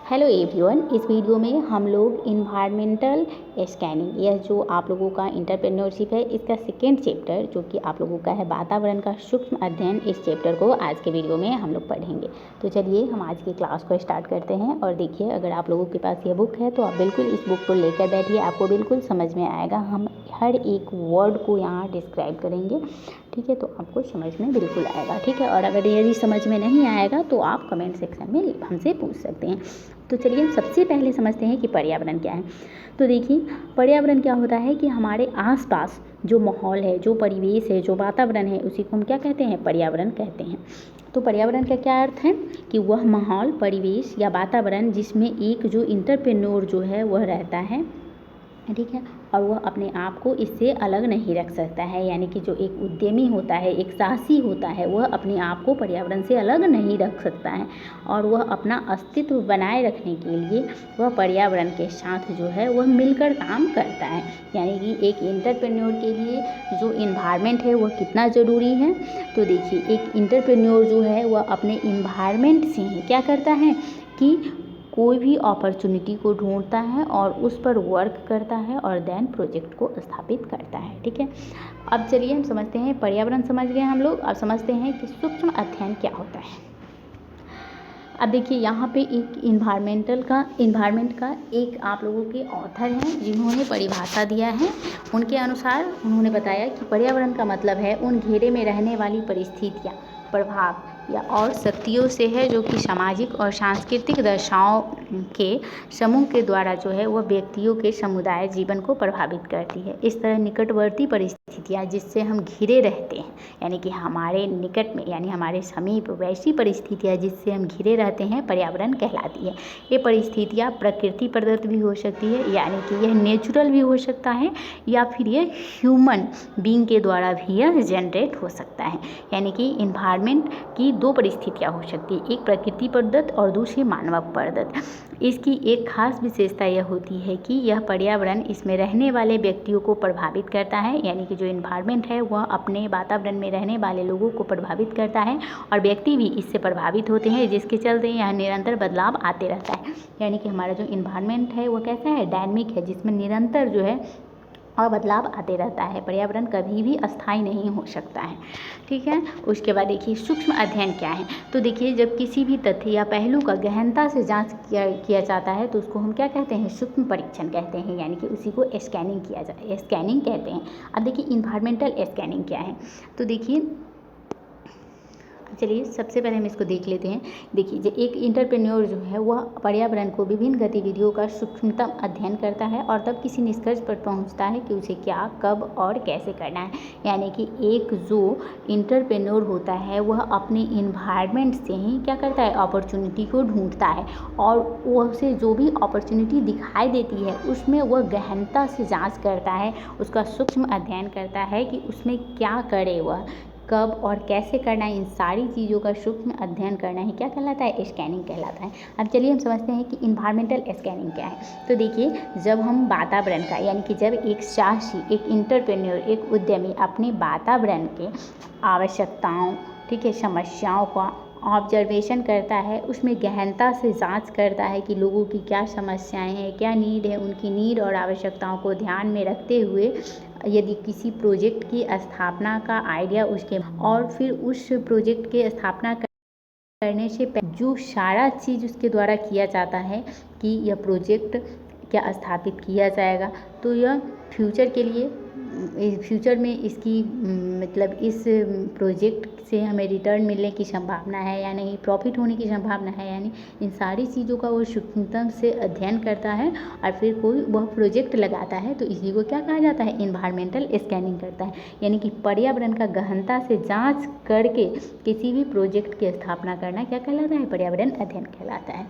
Hello everyone, इस video में हम लोग इन्वायरमेंटल स्कैनिंग, यह जो आप लोगों का एंटरप्रेन्योरशिप है, इसका सेकेंड चैप्टर जो कि आप लोगों का है वातावरण का सूक्ष्म अध्ययन, इस चैप्टर को आज के वीडियो में हम लोग पढ़ेंगे। तो चलिए हम आज की क्लास को स्टार्ट करते हैं। और देखिए, अगर आप लोगों के पास यह बुक है तो आप बिल्कुल इस बुक को लेकर बैठिए, आपको बिल्कुल समझ में आएगा। हम हर एक वर्ड को यहाँ डिस्क्राइब करेंगे, ठीक है, तो आपको समझ में बिल्कुल आएगा, ठीक है। और अगर यदि समझ में नहीं आएगा तो आप कमेंट सेक्शन में हमसे पूछ सकते हैं। तो चलिए हम सबसे पहले समझते हैं कि पर्यावरण क्या है। तो देखिए, पर्यावरण क्या होता है कि हमारे आसपास जो माहौल है, जो परिवेश है, जो वातावरण है, उसी को हम क्या कहते हैं? पर्यावरण कहते हैं। तो पर्यावरण का क्या अर्थ है कि वह माहौल, परिवेश या वातावरण जिसमें एक जो एंटरप्रेन्योर जो है वह रहता है, ठीक है, और वह अपने आप को इससे अलग नहीं रख सकता है। यानी कि जो एक उद्यमी होता है, एक साहसी होता है, वह अपने आप को पर्यावरण से अलग नहीं रख सकता है और वह अपना अस्तित्व बनाए रखने के लिए वह पर्यावरण के साथ जो है वह मिलकर काम करता है। यानी कि एक एंटरप्रेन्योर के लिए जो इन्वायरमेंट है वह कितना ज़रूरी है। तो देखिए, एक एंटरप्रेन्योर जो है वह अपने इन्वायरमेंट से ही क्या करता है कि कोई भी अपॉर्चुनिटी को ढूंढता है और उस पर वर्क करता है और देन प्रोजेक्ट को स्थापित करता है, ठीक है। अब चलिए हम समझते हैं, पर्यावरण समझ गए हम लोग, अब समझते हैं कि सूक्ष्म अध्ययन क्या होता है। अब देखिए, यहाँ पे एक इन्वायरमेंट का एक आप लोगों के ऑथर हैं जिन्होंने परिभाषा दिया है। उनके अनुसार उन्होंने बताया कि पर्यावरण का मतलब है उन घेरे में रहने वाली परिस्थितियाँ, प्रभाव या और शक्तियों से है जो कि सामाजिक और सांस्कृतिक दशाओं के समूह के द्वारा जो है वह व्यक्तियों के समुदाय जीवन को प्रभावित करती है। इस तरह निकटवर्ती परिस्थितियाँ जिससे हम घिरे रहते हैं, यानी कि हमारे निकट में यानी हमारे समीप वैसी परिस्थितियाँ जिससे हम घिरे रहते हैं, पर्यावरण कहलाती है। ये परिस्थितियाँ प्रकृति प्रदत्त भी हो सकती है, यानी कि यह नेचुरल भी हो सकता है, या फिर ये ह्यूमन बीइंग के द्वारा भी यह जनरेट हो सकता है। यानी कि इन्वायरमेंट की दो परिस्थितियाँ हो सकती है, एक प्रकृति प्रदत्त और दूसरी मानव प्रदत्त। इसकी एक खास विशेषता यह होती है कि यह पर्यावरण इसमें रहने वाले व्यक्तियों को प्रभावित करता है। यानी कि जो इन्वायरमेंट है वह अपने वातावरण में रहने वाले लोगों को प्रभावित करता है और व्यक्ति भी इससे प्रभावित होते हैं, जिसके चलते यहाँ निरंतर बदलाव आते रहता है। यानी कि हमारा जो इन्वायरमेंट है वो कैसा है? डायनेमिक है, जिसमें निरंतर जो है और बदलाव आते रहता है। पर्यावरण कभी भी अस्थायी नहीं हो सकता है, ठीक है। उसके बाद देखिए, सूक्ष्म अध्ययन क्या है। तो देखिए, जब किसी भी तथ्य या पहलू का गहनता से जांच किया जाता है तो उसको हम क्या कहते हैं? सूक्ष्म परीक्षण कहते हैं, यानी कि उसी को स्कैनिंग कहते हैं। अब देखिए, इन्वायरमेंटल स्कैनिंग क्या है। तो देखिए, चलिए सबसे पहले हम इसको देख लेते हैं। देखिए, जो एक एंटरप्रेन्योर जो है वह पर्यावरण को विभिन्न गतिविधियों का सूक्ष्मतम अध्ययन करता है और तब किसी निष्कर्ष पर पहुंचता है कि उसे क्या, कब और कैसे करना है। यानी कि एक जो एंटरप्रेन्योर होता है वह अपने इन्वायरमेंट से ही क्या करता है? अपॉर्चुनिटी को ढूंढता है और उसे जो भी अपॉर्चुनिटी दिखाई देती है उसमें वह गहनता से जाँच करता है, उसका सूक्ष्म अध्ययन करता है कि उसमें क्या करे, वह कब और कैसे करना है। इन सारी चीज़ों का सूक्ष्म अध्ययन करना ही क्या कहलाता है? स्कैनिंग कहलाता है। अब चलिए हम समझते हैं कि इन्वायरमेंटल स्कैनिंग क्या है। तो देखिए, जब हम वातावरण का यानी कि जब एक साहसी, एक एंटरप्रेन्योर, एक उद्यमी अपने वातावरण के आवश्यकताओं, ठीक है, समस्याओं का ऑब्जर्वेशन करता है, उसमें गहनता से जांच करता है कि लोगों की क्या समस्याएं हैं, क्या नीड है, उनकी नीड और आवश्यकताओं को ध्यान में रखते हुए यदि किसी प्रोजेक्ट की स्थापना का आइडिया उसके और फिर उस प्रोजेक्ट की स्थापना करने से जो सारा चीज़ उसके द्वारा किया जाता है कि यह प्रोजेक्ट क्या स्थापित किया जाएगा, तो यह फ्यूचर के लिए फ्यूचर में इसकी मतलब इस प्रोजेक्ट से हमें रिटर्न मिलने की संभावना है या नहीं, प्रॉफिट होने की संभावना है या नहीं, इन सारी चीज़ों का वो सूक्ष्मता से अध्ययन करता है और फिर कोई वह प्रोजेक्ट लगाता है। तो इसी को क्या कहा जाता है? इन्वायरमेंटल स्कैनिंग करता है। यानी कि पर्यावरण का गहनता से जांच करके किसी भी प्रोजेक्ट की स्थापना करना क्या कहलाता है? पर्यावरण अध्ययन कहलाता है,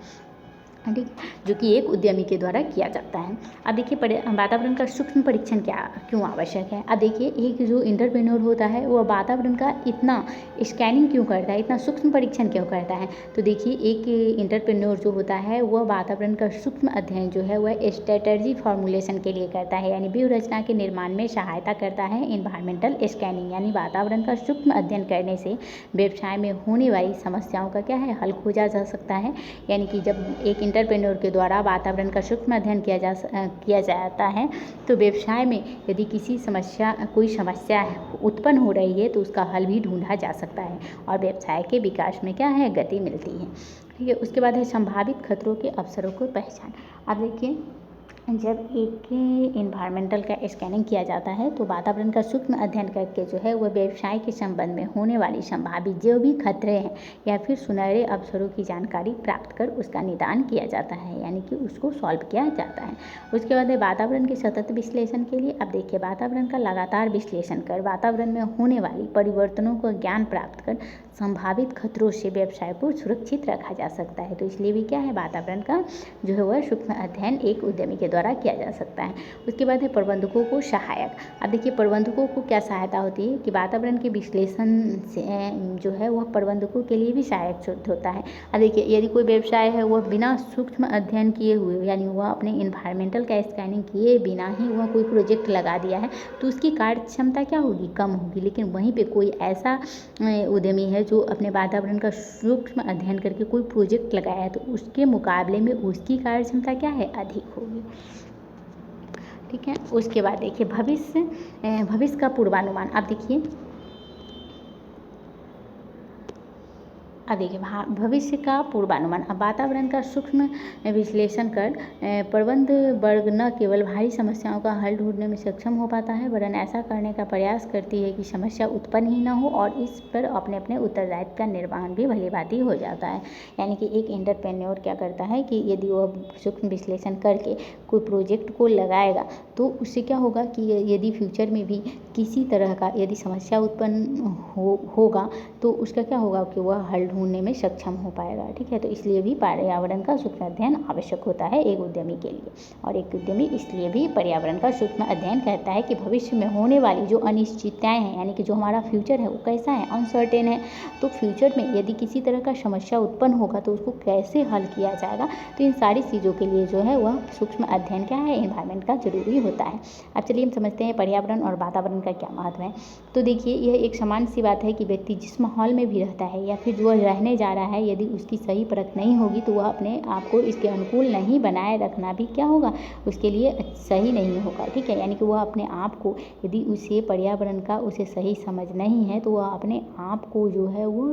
ठीक, जो कि एक उद्यमी के द्वारा किया जाता है। अब देखिए, वातावरण का सूक्ष्म परीक्षण क्यों आवश्यक है। अब देखिए, एक जो एंटरप्रेन्योर होता है वह वातावरण का इतना स्कैनिंग क्यों करता है, इतना सूक्ष्म परीक्षण क्यों करता है। तो देखिए, एक एंटरप्रेन्योर जो होता है वह वातावरण का सूक्ष्म अध्ययन जो है वह स्ट्रेटजी फॉर्मुलेशन के लिए करता है, यानी व्यूह रचना के निर्माण में सहायता करता है। इन्वायरमेंटल स्कैनिंग यानी वातावरण का सूक्ष्म अध्ययन करने से व्यवसाय में होने वाली समस्याओं का क्या है? हल खोजा जा सकता है। यानी कि जब एक एंटरप्रेन्योर के द्वारा वातावरण का सूक्ष्म अध्ययन किया जाता है तो व्यवसाय में यदि कोई समस्या उत्पन्न हो रही है तो उसका हल भी ढूंढा जा सकता है और व्यवसाय के विकास में क्या है, गति मिलती है। ठीक है, उसके बाद है संभावित खतरों के अवसरों को पहचान। अब देखिए, जब एक इन्वायरमेंटल का स्कैनिंग किया जाता है तो वातावरण का सूक्ष्म अध्ययन करके जो है वह व्यवसाय के संबंध में होने वाली संभावित जो भी खतरे हैं या फिर सुनहरे अवसरों की जानकारी प्राप्त कर उसका निदान किया जाता है, यानी कि उसको सॉल्व किया जाता है। उसके बाद है वातावरण के सतत विश्लेषण के लिए। अब देखिए, वातावरण का लगातार विश्लेषण कर वातावरण में होने वाली परिवर्तनों को ज्ञान प्राप्त कर संभावित खतरों से व्यवसाय को सुरक्षित रखा जा सकता है। तो इसलिए भी क्या है, वातावरण का जो है वह सूक्ष्म अध्ययन एक उद्यमी के द्वारा किया जा सकता है। उसके बाद है प्रबंधकों को सहायक। अब देखिए, प्रबंधकों को क्या सहायता होती है कि वातावरण के विश्लेषण से जो है वह प्रबंधकों के लिए भी सहायक सिद्ध होता है। अब देखिए, यदि कोई व्यवसाय है वह बिना सूक्ष्म अध्ययन किए हुए, यानी वह अपने इन्वायरमेंटल का स्कैनिंग किए बिना ही वह कोई प्रोजेक्ट लगा दिया है तो उसकी कार्य क्षमता क्या होगी, कम होगी। लेकिन वहीं पे कोई ऐसा उद्यमी है जो अपने वातावरण का सूक्ष्म अध्ययन करके कोई प्रोजेक्ट लगाया है तो उसके मुकाबले में उसकी कार्य क्षमता क्या है, अधिक होगी। ठीक है, उसके बाद देखिए भविष्य का पूर्वानुमान। अब देखिए भविष्य का पूर्वानुमान। अब वातावरण का सूक्ष्म विश्लेषण कर प्रबंध वर्ग न केवल भारी समस्याओं का हल ढूंढने में सक्षम हो पाता है वरन ऐसा करने का प्रयास करती है कि समस्या उत्पन्न ही न हो और इस पर अपने अपने उत्तरदायित्व का निर्वहन भी भलीभांति हो जाता है। यानी कि एक एंटरप्रेन्योर क्या करता है कि यदि वह सूक्ष्म विश्लेषण करके कोई प्रोजेक्ट को लगाएगा तो उससे क्या होगा कि यदि फ्यूचर में भी किसी तरह का यदि समस्या उत्पन्न होगा तो उसका क्या होगा कि वह हल ढूंढने में सक्षम हो पाएगा। ठीक है, तो इसलिए भी पर्यावरण का सूक्ष्म अध्ययन आवश्यक होता है एक उद्यमी के लिए। और एक उद्यमी इसलिए भी पर्यावरण का सूक्ष्म अध्ययन करता है कि भविष्य में होने वाली जो अनिश्चितताएं हैं, यानी कि जो हमारा फ्यूचर है वो कैसा है, अनसर्टेन है। तो फ्यूचर में यदि किसी तरह का समस्या उत्पन्न होगा तो उसको कैसे हल किया जाएगा, तो इन सारी चीज़ों के लिए जो है वह सूक्ष्म अध्ययन क्या है, एनवायरनमेंट का जरूरी होता है। अब चलिए हम समझते हैं पर्यावरण और वातावरण का क्या महत्व है। तो देखिए, यह एक सामान्य सी बात है कि व्यक्ति जिस माहौल में भी रहता है या फिर जो रहने जा रहा है, यदि उसकी सही परख नहीं होगी तो वह अपने आप को इसके अनुकूल नहीं बनाए रखना भी क्या होगा, उसके लिए सही नहीं होगा। ठीक है, यानी कि वह अपने आप को यदि उसे पर्यावरण का उसे सही समझ नहीं है तो वह अपने आप को जो है वो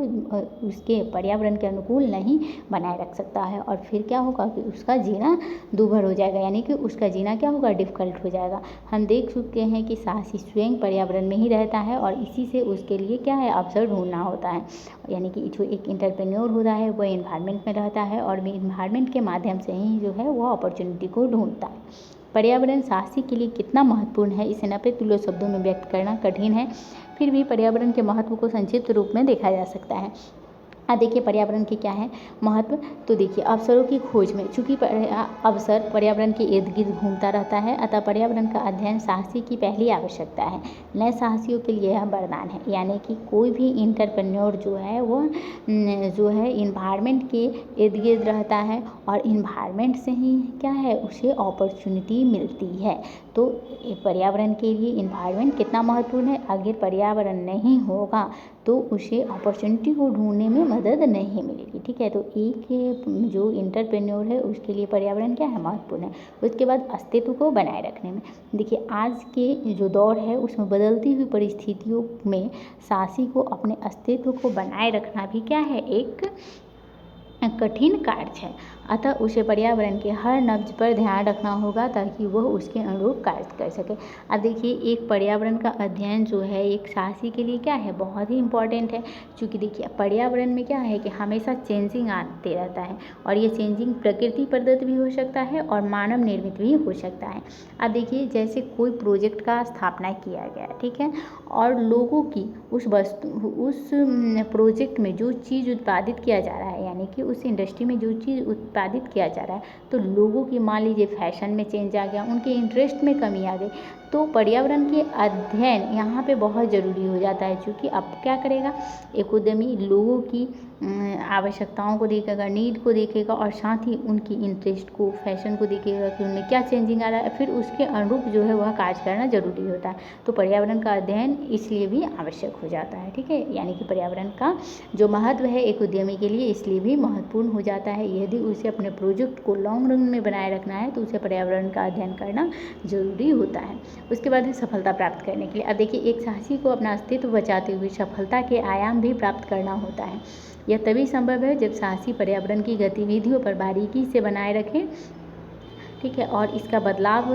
उसके पर्यावरण के अनुकूल नहीं बनाए रख सकता है और फिर क्या होगा कि उसका जीना दूभर हो जाएगा, यानी कि उसका जीना क्या होगा, डिफ़िकल्ट हो जाएगा। हम देख चुके हैं कि साहसी स्वयं पर्यावरण में ही रहता है और इसी से उसके लिए क्या है, अवसर ढूंढना होता है। यानी कि जो एक एंटरप्रेन्योर होता है वो एनवायरनमेंट में रहता है और एनवायरनमेंट के माध्यम से ही जो है वो अपॉर्चुनिटी को ढूंढता है। पर्यावरण साहसी के लिए कितना महत्वपूर्ण है इसे 90 तुल्य शब्दों में व्यक्त करना कठिन है, फिर भी पर्यावरण के महत्व को संक्षिप्त रूप में देखा जा सकता है। अब देखिए पर्यावरण के क्या है महत्व। तो देखिए, अवसरों की खोज में चूँकि अवसर पर्यावरण के इर्द गिर्द घूमता रहता है, अतः पर्यावरण का अध्ययन साहसी की पहली आवश्यकता है। नए साहसियों के लिए यह वरदान है। यानी कि कोई भी एंटरप्रेन्योर जो है वो जो है इन्वायरमेंट के इर्द गिर्द रहता है और इन्वायरमेंट से ही क्या है, उसे अपॉर्चुनिटी मिलती है। तो पर्यावरण के लिए इन्वायरमेंट कितना महत्वपूर्ण है, अगर पर्यावरण नहीं होगा तो उसे अपॉर्चुनिटी को ढूंढने में मदद नहीं मिलेगी। ठीक है, तो एक जो एंटरप्रेन्योर है उसके लिए पर्यावरण क्या है, महत्वपूर्ण है। उसके बाद अस्तित्व को बनाए रखने में देखिए, आज के जो दौर है उसमें बदलती हुई परिस्थितियों में साहसी को अपने अस्तित्व को बनाए रखना भी क्या है, एक कठिन कार्य है। अतः उसे पर्यावरण के हर नब्ज पर ध्यान रखना होगा ताकि वह उसके अनुरूप कार्य कर सके। अब देखिए, एक पर्यावरण का अध्ययन जो है एक साहसी के लिए क्या है, बहुत ही इम्पॉर्टेंट है। क्योंकि देखिए पर्यावरण में क्या है कि हमेशा चेंजिंग आते रहता है और ये चेंजिंग प्रकृति प्रदत्त भी हो सकता है और मानव निर्मित भी हो सकता है। अब देखिए, जैसे कोई प्रोजेक्ट का स्थापना किया गया, ठीक है, और लोगों की उस प्रोजेक्ट में जो चीज़ उत्पादित किया जा रहा है, यानी कि उस इंडस्ट्री में जो चीज़ उत्पादित किया जा रहा है, तो लोगों की मान लीजिए फैशन में चेंज आ गया, उनके इंटरेस्ट में कमी आ गई, तो पर्यावरण के अध्ययन यहाँ पे बहुत ज़रूरी हो जाता है, क्योंकि अब क्या करेगा, एक उद्यमी लोगों की आवश्यकताओं को देखेगा, नीड को देखेगा और साथ ही उनकी इंटरेस्ट को, फैशन को देखेगा कि उनमें क्या चेंजिंग आ रहा है, फिर उसके अनुरूप जो है वह कार्य करना ज़रूरी होता है। तो पर्यावरण का अध्ययन इसलिए भी आवश्यक हो जाता है, ठीक है। यानी कि पर्यावरण का जो महत्व है एक उद्यमी के लिए इसलिए भी महत्वपूर्ण हो जाता है। यदि उसे अपने प्रोजेक्ट को लॉन्ग रन में बनाए रखना है तो उसे पर्यावरण का अध्ययन करना ज़रूरी होता है। उसके बाद है सफलता प्राप्त करने के लिए। अब देखिए, एक साहसी को अपना अस्तित्व बचाते हुए सफलता के आयाम भी प्राप्त करना होता है। यह तभी संभव है जब साहसी पर्यावरण की गतिविधियों पर बारीकी से बनाए रखें, ठीक है, और इसका बदलाव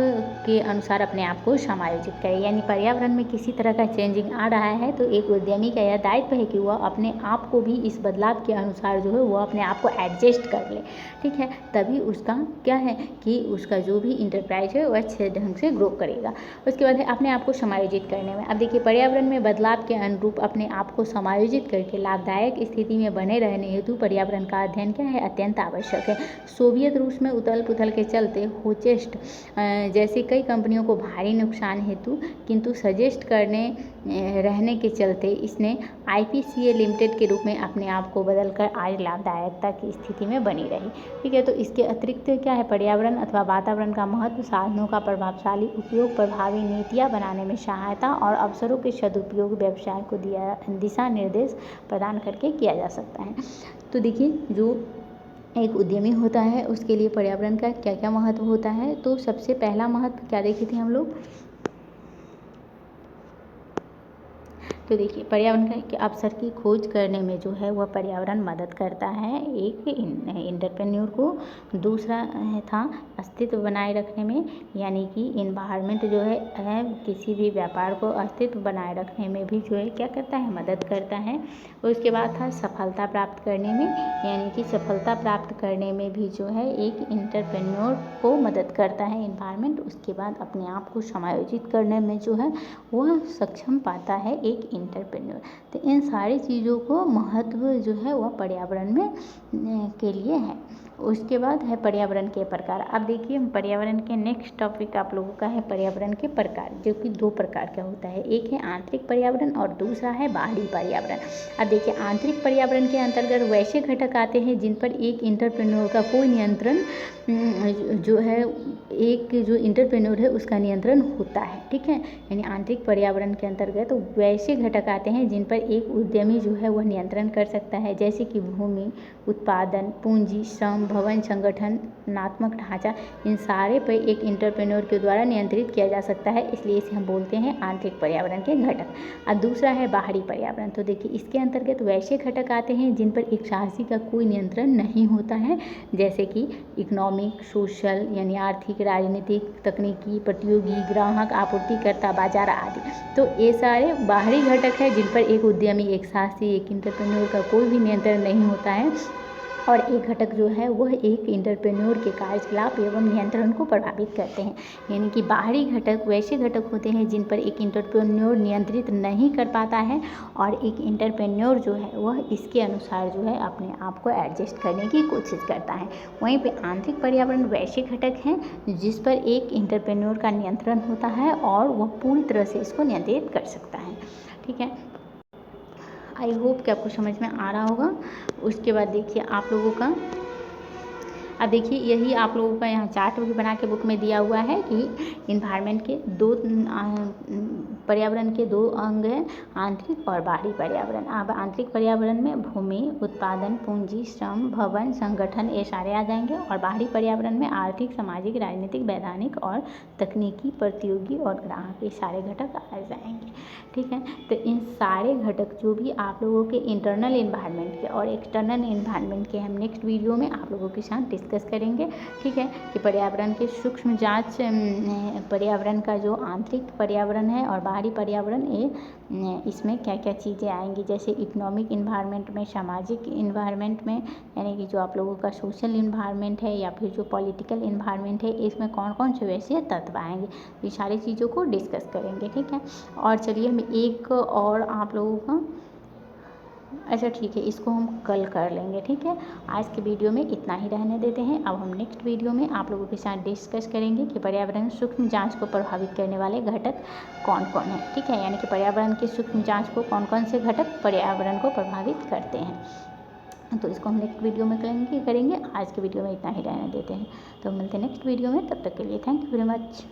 के अनुसार अपने आप को समायोजित करें। यानी पर्यावरण में किसी तरह का चेंजिंग आ रहा है तो एक उद्यमी का यह दायित्व है कि वह अपने आप को भी इस बदलाव के अनुसार जो है वह अपने आप को एडजस्ट कर ले, ठीक है। तभी उसका क्या है कि उसका जो भी इंटरप्राइज है वह अच्छे ढंग से ग्रो करेगा। उसके बाद है अपने आप को समायोजित करने में। अब देखिए, पर्यावरण में बदलाव के अनुरूप अपने आप को समायोजित करके लाभदायक स्थिति में बने रहने हेतु पर्यावरण का अध्ययन क्या है, अत्यंत आवश्यक है। सोवियत रूस में उथल पुथल के चलते होचेस्ट जैसे कई कंपनियों को भारी नुकसान हेतु किंतु सजेस्ट करने रहने के चलते इसने IPCA लिमिटेड के रूप में अपने आप को बदलकर आज लाभदायकता की स्थिति में बनी रही, ठीक है। तो इसके अतिरिक्त क्या है, पर्यावरण अथवा वातावरण का महत्व साधनों का प्रभावशाली उपयोग, प्रभावी नीतियाँ बनाने में सहायता और अवसरों के सदुपयोग व्यवसाय को दिशा निर्देश प्रदान करके किया जा सकता है। तो देखिए, जो एक उद्यमी होता है उसके लिए पर्यावरण का क्या क्या महत्व होता है। तो सबसे पहला महत्व क्या देखे थे हम लोग, तो देखिए, पर्यावरण के अवसर की खोज करने में जो है वह पर्यावरण मदद करता है एक एंटरप्रेन्योर को। दूसरा था अस्तित्व बनाए रखने में, यानी कि इन्वायरमेंट जो है किसी भी व्यापार को अस्तित्व बनाए रखने में भी जो है क्या करता है, मदद करता है। उसके बाद था सफलता प्राप्त करने में, यानी कि सफलता प्राप्त करने में भी जो है एक एंटरप्रेन्योर को मदद करता है इन्वायरमेंट। उसके बाद अपने आप को समायोजित करने में जो है वह सक्षम पाता है एक एंटरप्रेन्योर। तो इन सारी चीज़ों को महत्व जो है वह पर्यावरण में के लिए है। उसके बाद है पर्यावरण के प्रकार। अब देखिए, पर्यावरण के नेक्स्ट टॉपिक आप लोगों का है पर्यावरण के प्रकार, जो कि दो प्रकार का होता है, एक है आंतरिक पर्यावरण और दूसरा है बाहरी पर्यावरण। अब देखिए, आंतरिक पर्यावरण के अंतर्गत वैसे घटक आते हैं जिन पर एक एंटरप्रेन्योर का कोई नियंत्रण जो है, एक जो एंटरप्रेन्योर है उसका नियंत्रण होता है, ठीक है। यानी आंतरिक पर्यावरण के अंतर्गत तो वैसे घटक आते हैं जिन पर एक उद्यमी जो है वह नियंत्रण कर सकता है, जैसे कि भूमि, उत्पादन, पूंजी, श्रम, भवन, संगठनात्मक ढांचा, इन सारे पर एक एंटरप्रेन्योर के द्वारा नियंत्रित किया जा सकता है, इसलिए इसे हम बोलते हैं आंतरिक पर्यावरण के घटक। और दूसरा है बाहरी पर्यावरण। तो देखिए, इसके अंतर्गत वैसे घटक आते हैं जिन पर एक साहसी का कोई नियंत्रण नहीं होता है, जैसे कि इकोनॉमिक, सोशल यानी आर्थिक, राजनीतिक, तकनीकी, प्रतियोगी, ग्राहक, आपूर्तिकर्ता, बाजार आदि। तो ये सारे बाहरी घटक हैं जिन पर एक उद्यमी, एक साहसी, एक एंटरप्रेन्योर का कोई भी नियंत्रण नहीं होता है, और एक घटक जो है वह एक एंटरप्रेन्योर के कार्यकलाप एवं नियंत्रण को प्रभावित करते हैं। यानी कि बाहरी घटक वैसे घटक होते हैं जिन पर एक एंटरप्रेन्योर नियंत्रित नहीं कर पाता है, और एक एंटरप्रेन्योर जो है वह इसके अनुसार जो है अपने आप को एडजस्ट करने की कोशिश करता है। वहीं पे आंतरिक पर्यावरण वैसे घटक हैं जिस पर एक एंटरप्रेन्योर का नियंत्रण होता है और वह पूरी तरह से इसको नियंत्रित कर सकता है, ठीक है। आई होप कि आपको समझ में आ रहा होगा। उसके बाद देखिए आप लोगों का, अब देखिए यही आप लोगों का यहाँ चार्ट भी बना के बुक में दिया हुआ है कि इन्वायरमेंट के दो पर्यावरण के दो अंग हैं, आंतरिक और बाहरी पर्यावरण। अब आंतरिक पर्यावरण में भूमि, उत्पादन, पूंजी, श्रम, भवन, संगठन ये सारे आ जाएंगे, और बाहरी पर्यावरण में आर्थिक, सामाजिक, राजनीतिक, वैधानिक और तकनीकी, प्रतियोगी और ग्राहक, ये सारे घटक आ जाएंगे, ठीक है। तो इन सारे घटक जो भी आप लोगों के इंटरनल इन्वायरमेंट के और एक्सटर्नल इन्वायरमेंट के हम नेक्स्ट वीडियो में आप लोगों के साथ डिस्कस करेंगे, ठीक है, कि पर्यावरण के सूक्ष्म जांच, पर्यावरण का जो आंतरिक पर्यावरण है और बाहरी पर्यावरण, ये इसमें क्या क्या चीज़ें आएंगी, जैसे इकोनॉमिक इन्वायरमेंट में, सामाजिक इन्वायरमेंट में, यानी कि जो आप लोगों का सोशल इन्वायरमेंट है या फिर जो पॉलिटिकल इन्वायरमेंट है, इसमें कौन कौन से वैसे तत्व आएंगे, ये सारी चीज़ों को डिस्कस करेंगे, ठीक है। और चलिए हम एक और आप लोगों का अच्छा ठीक है, इसको हम कल कर लेंगे, ठीक है। आज के वीडियो में इतना ही रहने देते हैं। अब हम नेक्स्ट वीडियो में आप लोगों के साथ डिस्कस करेंगे कि पर्यावरण सूक्ष्म जांच को प्रभावित करने वाले घटक कौन कौन हैं, ठीक है। यानी कि पर्यावरण की सूक्ष्म जांच को कौन कौन से घटक पर्यावरण को प्रभावित करते हैं, तो इसको हम नेक्स्ट वीडियो में करेंगे। आज के वीडियो में इतना ही रहने देते हैं, तो मिलते हैं नेक्स्ट वीडियो में। तब तक के लिए थैंक यू वेरी मच।